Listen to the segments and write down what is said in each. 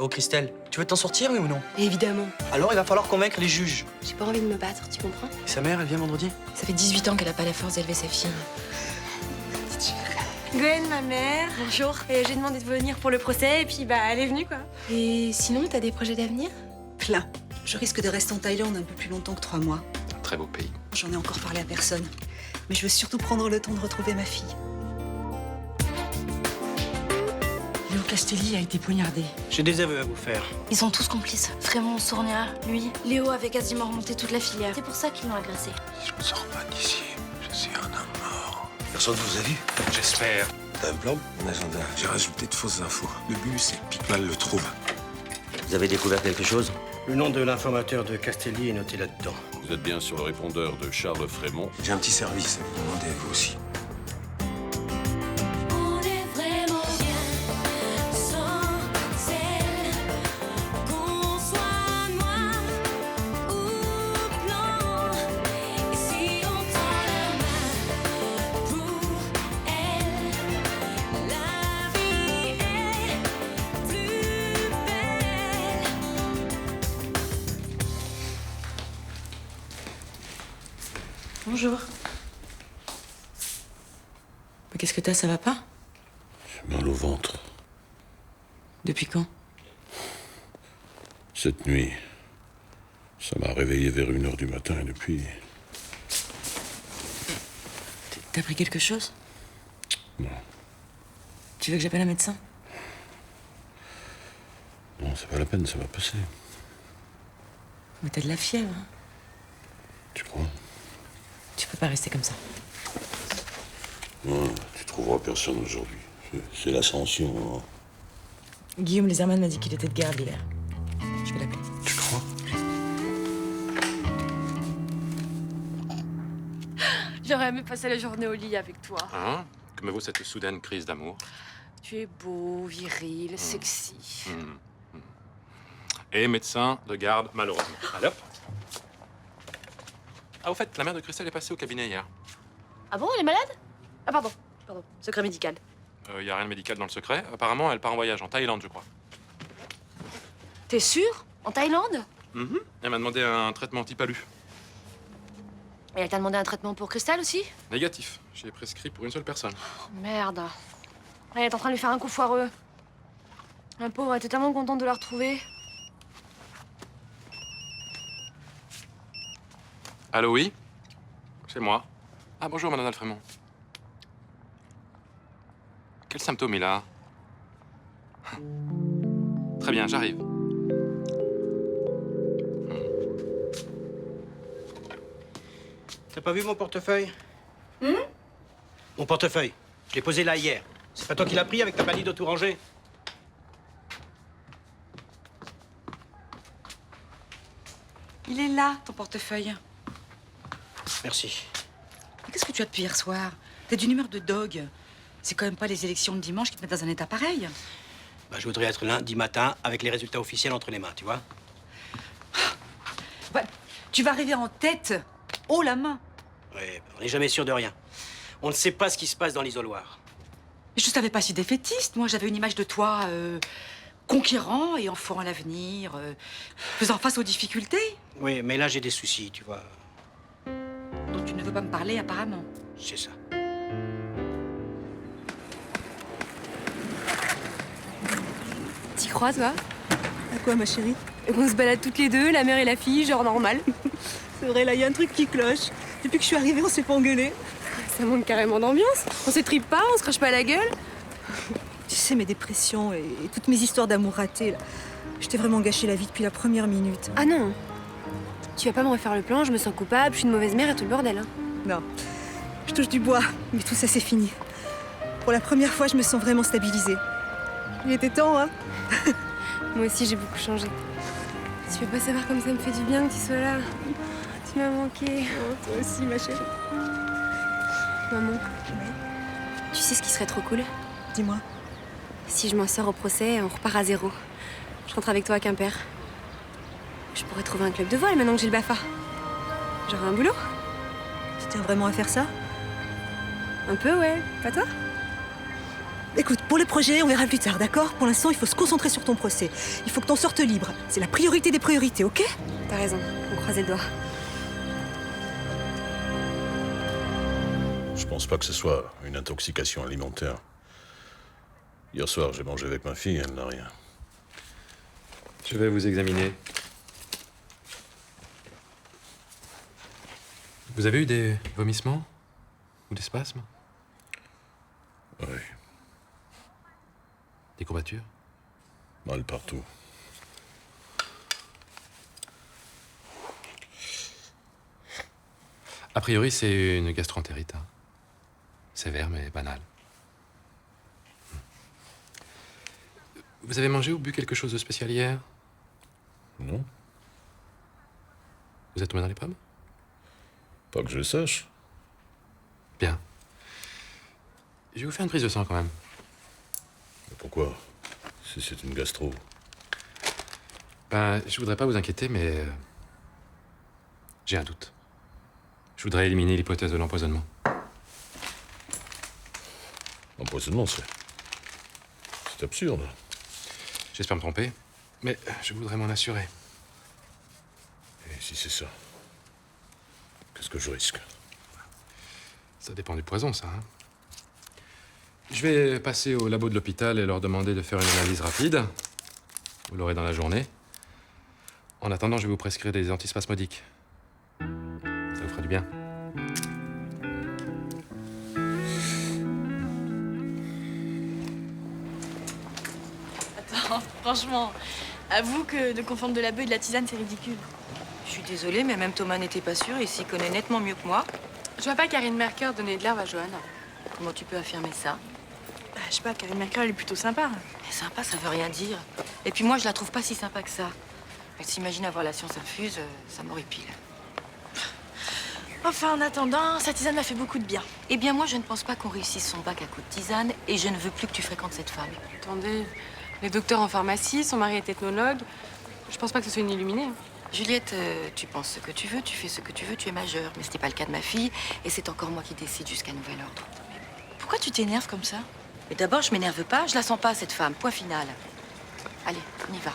Oh, Christelle, tu veux t'en sortir, oui ou non? Évidemment. Alors, il va falloir convaincre les juges. J'ai pas envie de me battre, tu comprends? Et sa mère, elle vient vendredi? Ça fait 18 ans qu'elle a pas la force d'élever sa fille. Gwen, ma mère. Bonjour. Et j'ai demandé de venir pour le procès et puis bah elle est venue quoi. Et sinon, t'as des projets d'avenir? Plein. Je risque de rester en Thaïlande un peu plus longtemps que 3 mois. Un très beau pays. J'en ai encore parlé à personne. Mais je veux surtout prendre le temps de retrouver ma fille. Léo Castelli a été poignardé. J'ai des aveux à vous faire. Ils sont tous complices. Frémont, Sournia, lui. Léo avait quasiment remonté toute la filière. C'est pour ça qu'ils l'ont agressé. Si je ne sors pas d'ici, je suis un homme mort. Personne ne vous a vu? J'espère. T'as un plan? Mon agenda. J'ai rajouté de fausses infos. Le but, c'est que Picmal le trouve. Vous avez découvert quelque chose? Le nom de l'informateur de Castelli est noté là-dedans. Vous êtes bien sur le répondeur de Charles Frémont. J'ai un petit service à vous demander à vous aussi. Bonjour. Mais qu'est-ce que t'as, ça va pas? J'ai mal au ventre. Depuis quand? Cette nuit, ça m'a réveillé vers 1h du matin et depuis... T'as pris quelque chose? Non. Tu veux que j'appelle un médecin? Non, c'est pas la peine, ça va passer. Mais t'as de la fièvre. Hein. Tu crois? Tu peux pas rester comme ça. Non, tu trouveras personne aujourd'hui. C'est l'ascension. Hein. Guillaume Lézerman m'a dit qu'il était de garde hier. Je vais l'appeler. Tu crois? J'aurais aimé passer la journée au lit avec toi. Hein? Que me vaut cette soudaine crise d'amour? Tu es beau, viril, sexy. Et médecin de garde, malheureusement. Allez hop. Ah, au fait, la mère de Christelle est passée au cabinet hier. Ah bon, elle est malade? Ah pardon, secret médical. Y a rien de médical dans le secret. Apparemment, elle part en voyage en Thaïlande, je crois. T'es sûr? En Thaïlande? Elle m'a demandé un traitement anti-palu. Et elle t'a demandé un traitement pour Christelle aussi? Négatif. J'ai prescrit pour une seule personne. Oh, merde. Elle est en train de lui faire un coup foireux. La pauvre, elle était tellement contente de la retrouver. Allô, oui? C'est moi. Ah, bonjour, mademoiselle Frémont. Quel symptôme il a? Très bien, j'arrive. T'as pas vu mon portefeuille? Mon portefeuille. Je l'ai posé là hier. C'est pas toi qui l'as pris avec ta manie de tout ranger? Il est là, ton portefeuille. Merci. Mais qu'est-ce que tu as depuis hier soir? T'es d'une humeur de dog. C'est quand même pas les élections de dimanche qui te mettent dans un état pareil. Bah, je voudrais être lundi matin avec les résultats officiels entre les mains, tu vois? Bah, tu vas arriver en tête, haut la main. Ouais, on n'est jamais sûr de rien. On ne sait pas ce qui se passe dans l'isoloir. Mais je savais pas si défaitiste. Moi, j'avais une image de toi conquérant et enfoirant l'avenir, faisant face aux difficultés. Oui, mais là, j'ai des soucis, tu vois. Dont tu ne veux pas me parler, apparemment. C'est ça. T'y crois toi? À quoi, ma chérie? Et qu'on se balade toutes les deux, la mère et la fille, genre normal. C'est vrai, là, il y a un truc qui cloche. Depuis que je suis arrivée, on s'est pas engueulé. Ça manque carrément d'ambiance. On s'étripe pas, on se crache pas la gueule. Tu sais, mes dépressions et toutes mes histoires d'amour ratées, là, je t'ai vraiment gâché la vie depuis la première minute. Ah non. Tu vas pas me refaire le plan, je me sens coupable, je suis une mauvaise mère et tout le bordel. Hein. Non, je touche du bois, mais tout ça, c'est fini. Pour la première fois, je me sens vraiment stabilisée. Il était temps, hein? Moi aussi, j'ai beaucoup changé. Tu peux pas savoir comme ça me fait du bien que tu sois là. Tu m'as manqué. Oh, toi aussi, ma chérie. Maman, tu sais ce qui serait trop cool? Dis-moi. Si je m'en sors au procès, on repart à zéro. Je rentre avec toi à Quimper. Je pourrais trouver un club de voile maintenant que j'ai le BAFA. J'aurai un boulot. Tu tiens vraiment à faire ça? Un peu, ouais. Pas toi? Écoute, pour le projet, on verra plus tard, d'accord? Pour l'instant, il faut se concentrer sur ton procès. Il faut que t'en sortes libre. C'est la priorité des priorités, ok? T'as raison, on croise les doigts. Je pense pas que ce soit une intoxication alimentaire. Hier soir, j'ai mangé avec ma fille, elle n'a rien. Je vais vous examiner. Vous avez eu des vomissements? Ou des spasmes? Oui, Des courbatures? mal partout. A priori, c'est une gastroentérite. Hein. Sévère, mais banale. Vous avez mangé ou bu quelque chose de spécial hier? Non, Vous êtes tombé dans les pommes? pas que je sache. Bien. Je vais vous faire une prise de sang quand même. Mais pourquoi? Si c'est une gastro. Ben, je voudrais pas vous inquiéter, mais j'ai un doute. Je voudrais éliminer l'hypothèse de l'empoisonnement. Empoisonnement, c'est absurde. J'espère me tromper, mais je voudrais m'en assurer. Et si c'est ça, qu'est-ce que je risque? Ça dépend du poison, ça. Hein. Je vais passer au labo de l'hôpital et leur demander de faire une analyse rapide. Vous l'aurez dans la journée. En attendant, je vais vous prescrire des antispasmodiques. Ça vous fera du bien. Attends, franchement, avoue que de confondre de la beuh et de la tisane, c'est ridicule. Je suis désolée, mais même Thomas n'était pas sûr et s'y connaît nettement mieux que moi. Je vois pas Karine Merker donner de l'herbe à Johanna. Comment tu peux affirmer ça? Bah, je sais pas, Karine Merker, elle est plutôt sympa. Mais sympa, ça veut rien dire. Et puis moi, je la trouve pas si sympa que ça. Elle s'imagine avoir la science infuse, ça m'horripile. Enfin, en attendant, sa tisane m'a fait beaucoup de bien. Eh bien, moi, je ne pense pas qu'on réussisse son bac à coup de tisane et je ne veux plus que tu fréquentes cette femme. Attendez, les docteurs en pharmacie, son mari est ethnologue. Je pense pas que ce soit une illuminée. Juliette, tu penses ce que tu veux, tu fais ce que tu veux, tu es majeure. Mais ce n'est pas le cas de ma fille et c'est encore moi qui décide jusqu'à nouvel ordre. Pourquoi tu t'énerves comme ça? Mais d'abord, je m'énerve pas, je la sens pas, cette femme. Point final. Allez, on y va.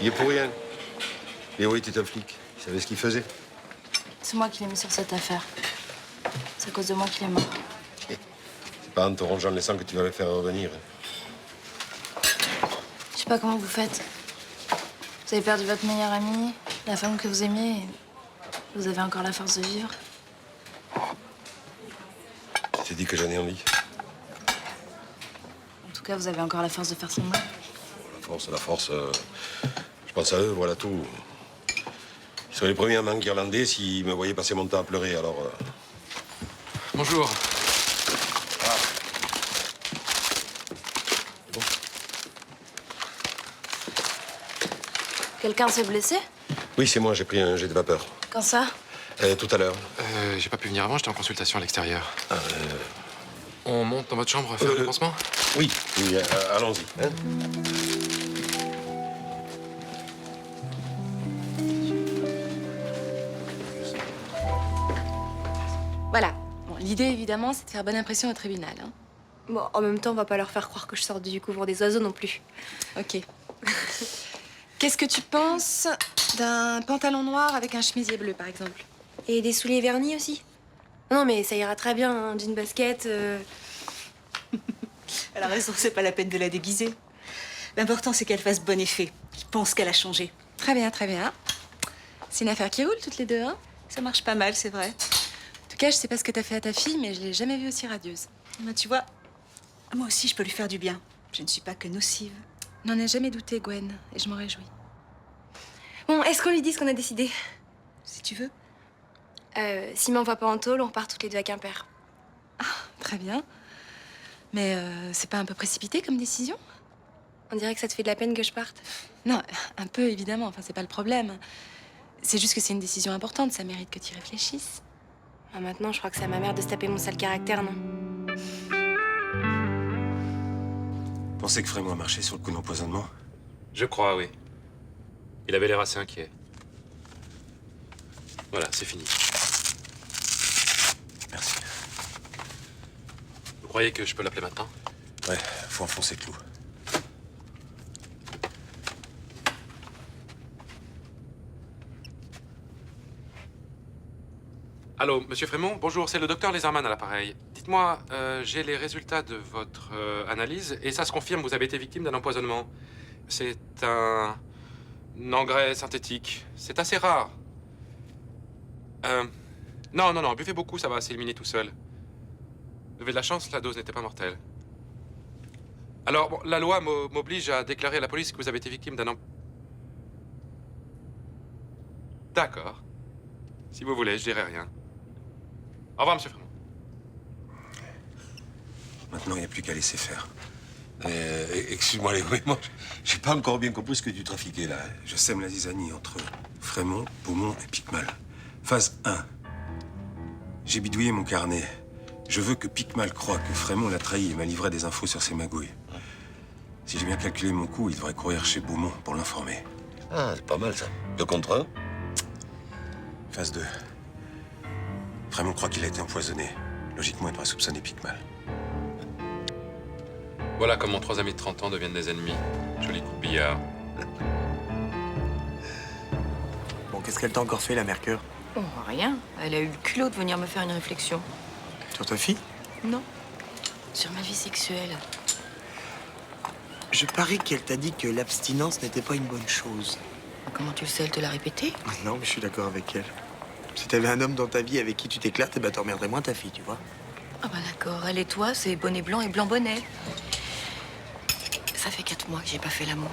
Il est pour rien. Léo était un flic. Il savait ce qu'il faisait. C'est moi qui l'ai mis sur cette affaire. C'est à cause de moi qu'il est mort. C'est pas en te rongeant les sangs que tu vas le faire revenir. Je sais pas comment vous faites. Vous avez perdu votre meilleur ami, la femme que vous aimiez, et vous avez encore la force de vivre. Je t'ai dit que j'en ai envie. En tout cas, vous avez encore la force de faire semblant. La force, je pense à eux, voilà tout. Ils seraient les premiers à m'enguirlander s'ils me voyaient passer mon temps à pleurer, alors... Bonjour. Quelqu'un s'est blessé? Oui, c'est moi, j'ai pris un jet de vapeur. Quand ça? Tout à l'heure. J'ai pas pu venir avant, j'étais en consultation à l'extérieur. On monte dans votre chambre faire le pansement? Oui, allons-y. Hein. Voilà. Bon, l'idée, évidemment, c'est de faire bonne impression au tribunal. Hein. Bon, en même temps, on va pas leur faire croire que je sors du couvent des oiseaux non plus. Ok. Qu'est-ce que tu penses d'un pantalon noir avec un chemisier bleu, par exemple? Et des souliers vernis aussi? Non, mais ça ira très bien, hein, d'une basket. Elle a raison, c'est pas la peine de la déguiser. L'important, c'est qu'elle fasse bon effet, qu'il pense qu'elle a changé. Très bien, très bien. C'est une affaire qui roule, toutes les deux, hein? Ça marche pas mal, c'est vrai. En tout cas, je sais pas ce que t'as fait à ta fille, mais je l'ai jamais vue aussi radieuse. Ben, tu vois, moi aussi, je peux lui faire du bien. Je ne suis pas que nocive. N'en ai jamais douté, Gwen, et je m'en réjouis. Bon, est-ce qu'on lui dit ce qu'on a décidé? Si tu veux. Si m'envoie pas en tôle, on repart toutes les deux à Quimper. Ah, très bien. Mais c'est pas un peu précipité comme décision? On dirait que ça te fait de la peine que je parte. Non, un peu, évidemment. Enfin, c'est pas le problème. C'est juste que c'est une décision importante. Ça mérite que tu y réfléchisses. Ah, maintenant, je crois que c'est à ma mère de se taper mon sale caractère, non? Pensez que Frémont a marché sur le coup d'empoisonnement? Je crois, oui. Il avait l'air assez inquiet. Voilà, c'est fini. croyez que je peux l'appeler maintenant? Ouais, faut enfoncer le clou. Allô, monsieur Frémont? Bonjour, c'est le docteur Lézerman à l'appareil. Dites-moi, j'ai les résultats de votre analyse et ça se confirme, vous avez été victime d'un empoisonnement. C'est un engrais synthétique. C'est assez rare. Non, buvez beaucoup, ça va s'éliminer tout seul. Vous avez de la chance, la dose n'était pas mortelle. Alors, bon, la loi m'oblige à déclarer à la police que vous avez été victime d'un D'accord. Si vous voulez, je dirai rien. Au revoir, monsieur Frémont. Maintenant, il n'y a plus qu'à laisser faire. Excuse-moi, Léo, mais moi, j'ai pas encore bien compris ce que tu trafiquais, là. Je sème la zizanie entre Frémont, Beaumont et Picmal. Phase 1. J'ai bidouillé mon carnet. Je veux que Picmal croie que Frémont l'a trahi et m'a livré des infos sur ses magouilles. Si j'ai bien calculé mon coup, il devrait courir chez Beaumont pour l'informer. Ah, c'est pas mal, ça. 2 contre 1. Phase 2. Frémont croit qu'il a été empoisonné. Logiquement, il devrait soupçonner Picmal. Voilà comment 3 amis de 30 ans deviennent des ennemis. Joli coup de billard. Bon, qu'est-ce qu'elle t'a encore fait, la Mercure? Oh, rien. Elle a eu le culot de venir me faire une réflexion. Sur ta fille? Non. Sur ma vie sexuelle. Je parie qu'elle t'a dit que l'abstinence n'était pas une bonne chose. Comment tu le sais, elle te l'a répété? Non, mais je suis d'accord avec elle. Si t'avais un homme dans ta vie avec qui tu t'éclates, eh ben t'emmerderais moins ta fille, tu vois. Ah bah d'accord, elle et toi, c'est bonnet blanc et blanc bonnet. Ça fait 4 mois que j'ai pas fait l'amour.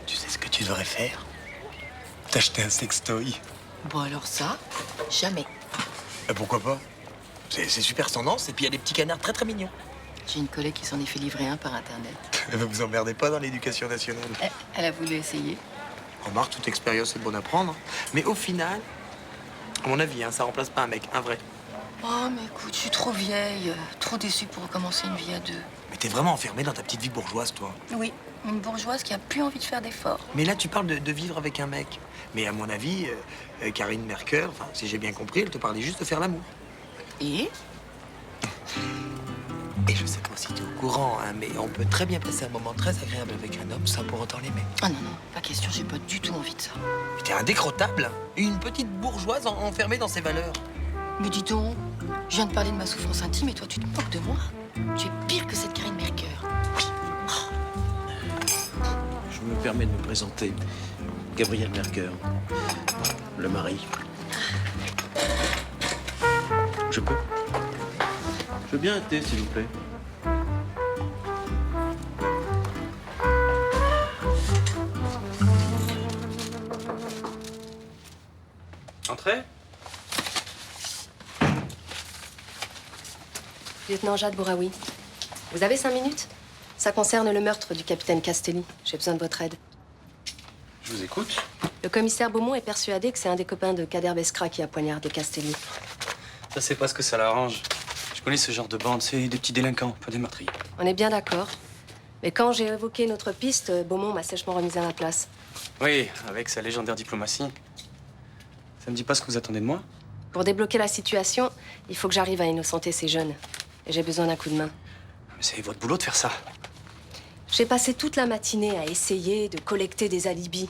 Tu sais ce que tu devrais faire? T'acheter un sextoy. Bon alors ça, jamais. Pourquoi pas? C'est super tendance, et puis il y a des petits canards très très mignons. J'ai une collègue qui s'en est fait livrer un par Internet. Vous emmerdez pas dans l'éducation nationale. Elle a voulu essayer. Remarque, toute expérience est bonne à prendre. Mais au final, à mon avis, ça remplace pas un mec, un vrai. Oh mais écoute, je suis trop vieille, trop déçue pour recommencer une vie à 2. Mais t'es vraiment enfermée dans ta petite vie bourgeoise, toi. Oui, une bourgeoise qui a plus envie de faire d'efforts. Mais là, tu parles de vivre avec un mec. Mais à mon avis, Karine Mercure, enfin, si j'ai bien compris, elle te parlait juste de faire l'amour. Et je sais pas si t'es au courant, mais on peut très bien passer un moment très agréable avec un homme sans pour autant l'aimer. Ah non, pas question, j'ai pas du tout envie de ça. Mais t'es indécrottable. Une petite bourgeoise enfermée dans ses valeurs. Mais dis donc, je viens de parler de ma souffrance intime et toi, tu te moques de moi? Tu es pire que cette Karine Mercure. Je me permets de me présenter. Gabriel Mercure, le mari. Je peux? Je veux bien un thé, s'il vous plaît. Entrez. Lieutenant Jade Bouraoui, vous avez 5 minutes? Ça concerne le meurtre du capitaine Castelli. J'ai besoin de votre aide. Je vous écoute. Le commissaire Beaumont est persuadé que c'est un des copains de Kader Beskra qui a poignardé Castelli. Ça, c'est pas ce que ça l'arrange. Je connais ce genre de bande, c'est des petits délinquants, pas des meurtriers. On est bien d'accord. Mais quand j'ai évoqué notre piste, Beaumont m'a sèchement remise à ma place. Oui, avec sa légendaire diplomatie. Ça me dit pas ce que vous attendez de moi? Pour débloquer la situation, il faut que j'arrive à innocenter ces jeunes. Et j'ai besoin d'un coup de main. Mais c'est votre boulot de faire ça. J'ai passé toute la matinée à essayer de collecter des alibis.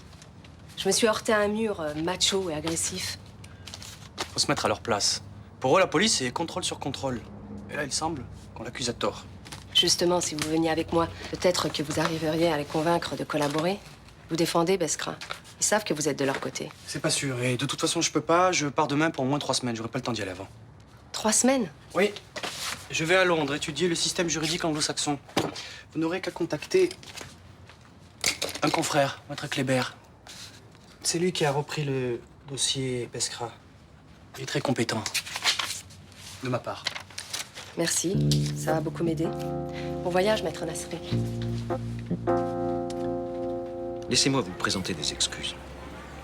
Je me suis heurté à un mur macho et agressif. Faut se mettre à leur place. Pour eux, la police, c'est contrôle sur contrôle. Et là, il semble qu'on l'accuse à tort. Justement, si vous veniez avec moi, peut-être que vous arriveriez à les convaincre de collaborer. Vous défendez Beskra. Ils savent que vous êtes de leur côté. C'est pas sûr. Et de toute façon, je peux pas. Je pars demain pour au moins 3 semaines. J'aurai pas le temps d'y aller avant. 3 semaines? Oui. Je vais à Londres étudier le système juridique anglo-saxon. Vous n'aurez qu'à contacter un confrère, Maître Kléber. C'est lui qui a repris le dossier Beskra. Il est très compétent. De ma part. Merci. Ça va beaucoup m'aider. Bon voyage, Maître Nasri. Laissez-moi vous présenter des excuses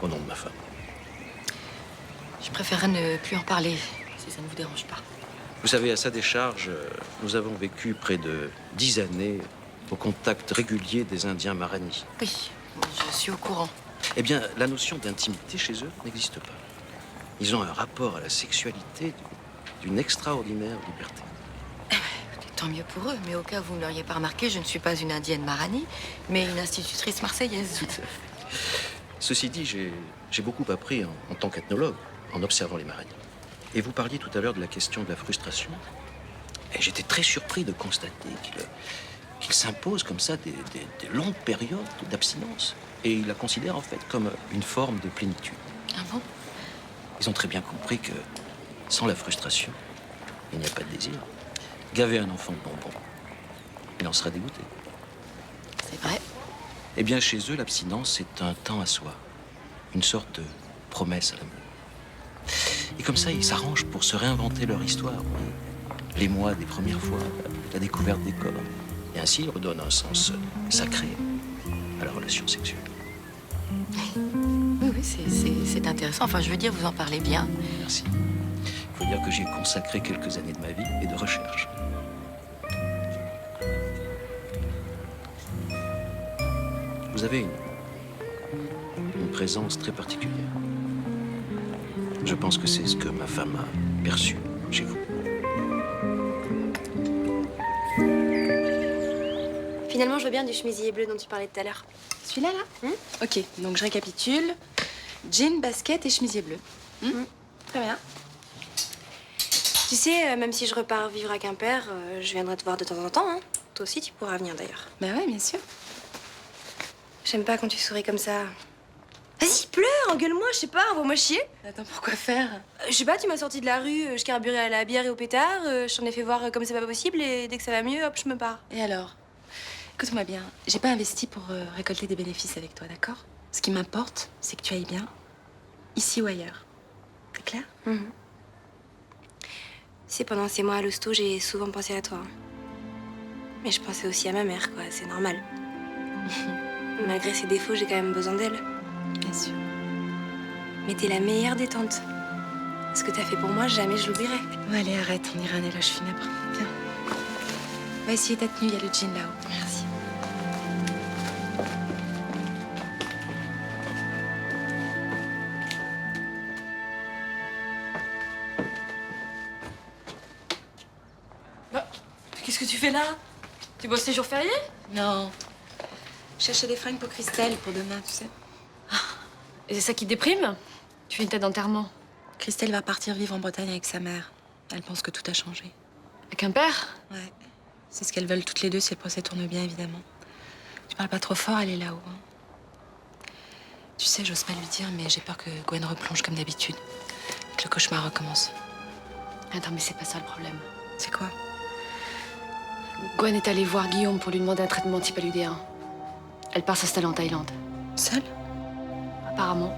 au nom de ma femme. Je préférerais ne plus en parler, si ça ne vous dérange pas. Vous savez, à sa décharge, nous avons vécu près de 10 années au contact régulier des Indiens Marani. Oui, je suis au courant. Eh bien, la notion d'intimité chez eux n'existe pas. Ils ont un rapport à la sexualité d'une extraordinaire liberté. tant mieux pour eux. Mais au cas où vous ne l'auriez pas remarqué, je ne suis pas une indienne Marani, mais une institutrice marseillaise. Tout à fait. Ceci dit, j'ai beaucoup appris en tant qu'ethnologue, en observant les Marani. Et vous parliez tout à l'heure de la question de la frustration. Et j'étais très surpris de constater qu'il s'impose comme ça des longues périodes d'abstinence. Et ils la considèrent en fait comme une forme de plénitude. Ah bon? Ils ont très bien compris que sans la frustration, il n'y a pas de désir. Gaver un enfant de bonbons, il en sera dégoûté. C'est vrai. Eh bien, chez eux, l'abstinence, c'est un temps à soi. Une sorte de promesse à l'amour. Et comme ça, ils s'arrangent pour se réinventer leur histoire. Les mois des premières fois, la découverte des corps. Et ainsi, ils redonnent un sens sacré à la relation sexuelle. Oui, c'est intéressant. Enfin, je veux dire, vous en parlez bien. Merci. Il faut dire que j'ai consacré quelques années de ma vie et de recherche. Vous avez une présence très particulière. Je pense que c'est ce que ma femme a perçu chez vous. Finalement, je veux bien du chemisier bleu dont tu parlais tout à l'heure. Celui-là, là, Ok, donc je récapitule. Jean, basket et chemisier bleu. Très bien. Tu sais, même si je repars vivre à Quimper, je viendrai te voir de temps en temps. Hein. Toi aussi, tu pourras venir d'ailleurs. Bah ouais, bien sûr. J'aime pas quand tu souris comme ça. Vas-y, pleure, engueule-moi, je sais pas, envoie-moi chier. Attends, pourquoi faire? Je sais pas, tu m'as sorti de la rue, je carburais à la bière et au pétard, je t'en ai fait voir comme c'est pas possible et dès que ça va mieux, hop, je me pars. Et alors? Écoute-moi bien, j'ai pas investi pour récolter des bénéfices avec toi, d'accord? Ce qui m'importe, c'est que tu ailles bien, ici ou ailleurs. C'est clair? Tu sais, pendant ces mois à l'hosto, j'ai souvent pensé à toi. Mais je pensais aussi à ma mère, quoi, c'est normal. Malgré ses défauts, j'ai quand même besoin d'elle. Bien sûr. Mais t'es la meilleure des tantes. Ce que t'as fait pour moi, jamais je l'oublierai. Bon, allez, arrête, on ira à un éloge funèbre. Viens. Va essayer ta tenue, il y a le jean là-haut. Merci. Bah, qu'est-ce que tu fais là? Tu bosses les jours fériés? Non. Je cherchais des fringues pour Christelle, pour demain, tu sais. Et c'est ça qui te déprime? Tu fais une tête d'enterrement. Christelle va partir vivre en Bretagne avec sa mère. Elle pense que tout a changé. À Quimper? Ouais. C'est ce qu'elles veulent toutes les deux si le procès tourne bien, évidemment. Tu parles pas trop fort, elle est là-haut. Hein. Tu sais, j'ose pas lui dire, mais j'ai peur que Gwen replonge comme d'habitude. Que le cauchemar recommence. Attends, mais c'est pas ça le problème. C'est quoi? Gwen est allée voir Guillaume pour lui demander un traitement type LUD1. Elle part s'installer en Thaïlande. Seule? Apparemment.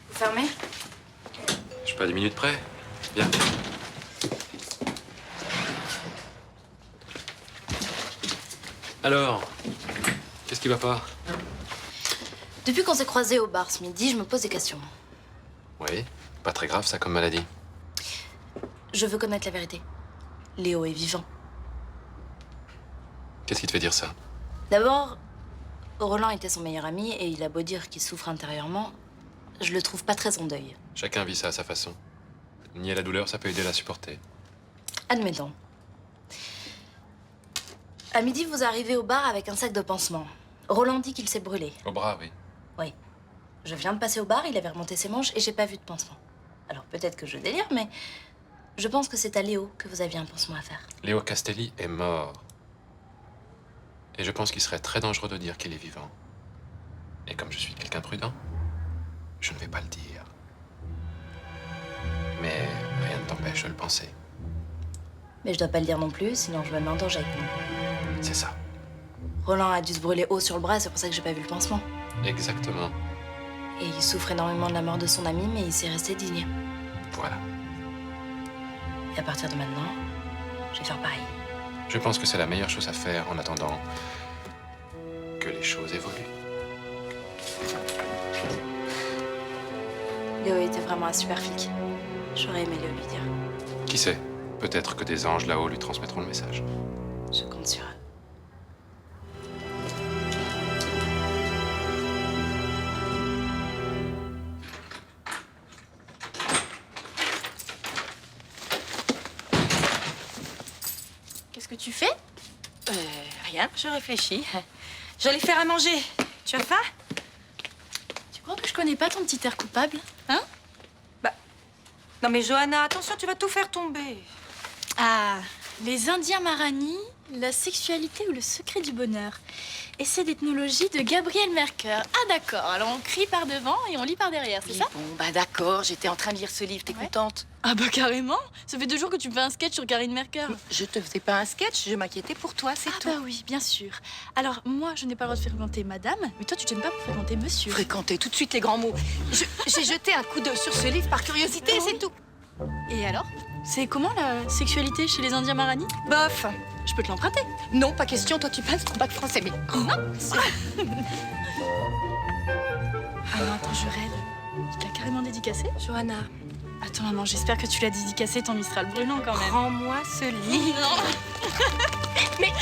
Vous fermez? Je suis pas à 10 minutes près. Viens. Alors, qu'est-ce qui va pas? Depuis qu'on s'est croisés au bar ce midi, je me pose des questions. Oui, pas très grave ça comme maladie. Je veux connaître la vérité. Léo est vivant. Qu'est-ce qui te fait dire ça? D'abord, Roland était son meilleur ami et il a beau dire qu'il souffre intérieurement, je le trouve pas très en deuil. Chacun vit ça à sa façon. Nier la douleur, ça peut aider à la supporter. Admettons. À midi, vous arrivez au bar avec un sac de pansements. Roland dit qu'il s'est brûlé. Au bras, oui. Oui. Je viens de passer au bar, il avait remonté ses manches et j'ai pas vu de pansement. Alors peut-être que je délire, mais je pense que c'est à Léo que vous aviez un pansement à faire. Léo Castelli est mort. Et je pense qu'il serait très dangereux de dire qu'il est vivant. Et comme je suis quelqu'un de prudent, je ne vais pas le dire. Mais rien ne t'empêche de le penser. Mais je dois pas le dire non plus, sinon je me mets en danger avec moi. C'est ça. Roland a dû se brûler haut sur le bras, c'est pour ça que j'ai pas vu le pansement. Exactement. Et il souffre énormément de la mort de son ami, mais il s'est resté digne. Voilà. Et à partir de maintenant, je vais faire pareil. Je pense que c'est la meilleure chose à faire en attendant que les choses évoluent. Léo était vraiment un super flic. J'aurais aimé le lui dire. Qui sait? Peut-être que des anges là-haut lui transmettront le message. Je compte sur eux. Qu'est-ce que tu fais? Rien, je réfléchis. J'allais faire à manger. Tu as faim? Tu crois que je connais pas ton petit air coupable? Hein? Non mais Johanna, attention, tu vas tout faire tomber. Ah, les Indiens Marani, la sexualité ou le secret du bonheur. Essai d'ethnologie de Gabriel Mercœur. Ah d'accord, alors on crie par devant et on lit par derrière, c'est ça? Bon, bah d'accord, j'étais en train de lire ce livre, t'es contente? Ah bah carrément. Ça fait 2 jours que tu me fais un sketch sur Karine Mercœur. Je te faisais pas un sketch, je m'inquiétais pour toi, c'est tout. Ah bah oui, bien sûr. Alors moi, je n'ai pas le droit de fréquenter madame, mais toi tu te gênes pas pour fréquenter monsieur. Fréquenter, tout de suite les grands mots. J'ai jeté un coup d'œil sur ce livre par curiosité, Ah c'est oui. tout. Et alors? C'est comment la sexualité chez les Indiens Marani? Bof. Je peux te l'emprunter? Non, pas question, toi tu passes ton bac français, mais non. Ah non, attends, je rêve. Tu l'as carrément dédicacé? Johanna. Attends, maman, j'espère que tu l'as dédicacé ton Mistral brûlant quand même. Rends-moi ce livre. Non. Mais...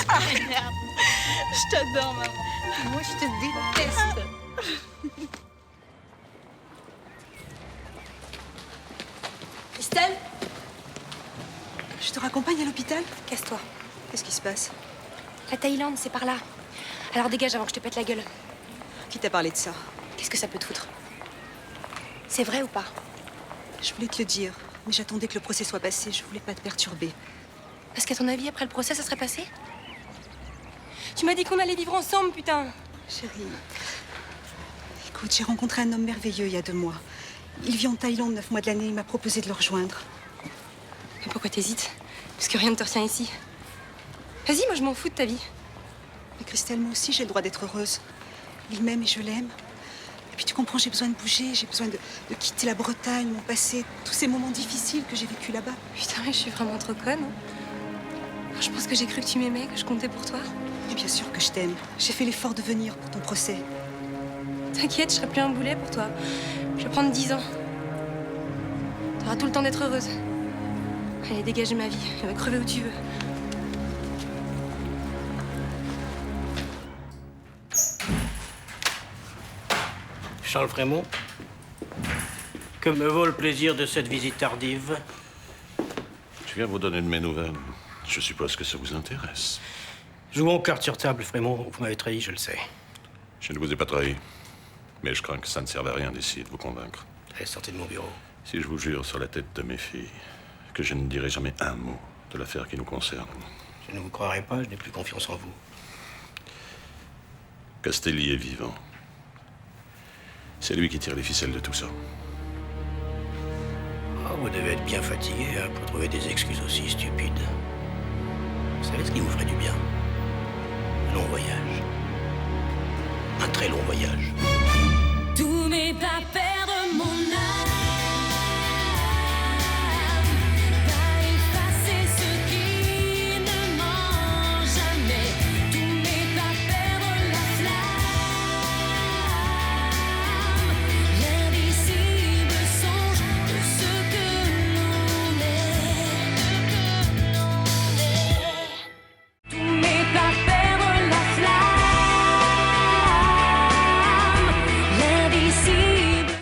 Ah merde. Je t'adore, maman. Moi, je te déteste. Estelle? Je te raccompagne à l'hôpital? Casse-toi. Qu'est-ce qui se passe? La Thaïlande, c'est par là. Alors dégage avant que je te pète la gueule. Qui t'a parlé de ça? Qu'est-ce que ça peut te foutre? C'est vrai ou pas? Je voulais te le dire, mais j'attendais que le procès soit passé. Je voulais pas te perturber. Parce qu'à ton avis, après le procès, ça serait passé? Tu m'as dit qu'on allait vivre ensemble, putain! Chérie, écoute, j'ai rencontré un homme merveilleux il y a 2 mois. Il vit en Thaïlande 9 mois de l'année. Il m'a proposé de le rejoindre. Mais pourquoi t'hésites? Parce que rien ne te retient ici. Vas-y, moi je m'en fous de ta vie. Mais Christelle, moi aussi, j'ai le droit d'être heureuse. Il m'aime et je l'aime. Et puis tu comprends, j'ai besoin de bouger, j'ai besoin de quitter la Bretagne, mon passé, tous ces moments difficiles que j'ai vécus là-bas. Putain, mais je suis vraiment trop conne. hein. Je pense que j'ai cru que tu m'aimais, que je comptais pour toi. Et bien sûr que je t'aime. J'ai fait l'effort de venir pour ton procès. T'inquiète, je serai plus un boulet pour toi. Je vais prendre 10 ans. T'auras tout le temps d'être heureuse. Allez, dégage de ma vie. Va crever où tu veux. Charles Frémont, que me vaut le plaisir de cette visite tardive? Je viens vous donner de mes nouvelles. Je suppose que ça vous intéresse. Jouons carte sur table, Frémont. Vous m'avez trahi, je le sais. Je ne vous ai pas trahi. Mais je crains que ça ne serve à rien d'essayer de vous convaincre. Allez, sortez de mon bureau. Si je vous jure sur la tête de mes filles que je ne dirai jamais un mot de l'affaire qui nous concerne. Je ne vous croirai pas, je n'ai plus confiance en vous. Castelli est vivant. C'est lui qui tire les ficelles de tout ça. Oh, vous devez être bien fatigué hein, pour trouver des excuses aussi stupides. Vous savez ce qui vous ferait du bien? Un long voyage. Un très long voyage. Tous mes papels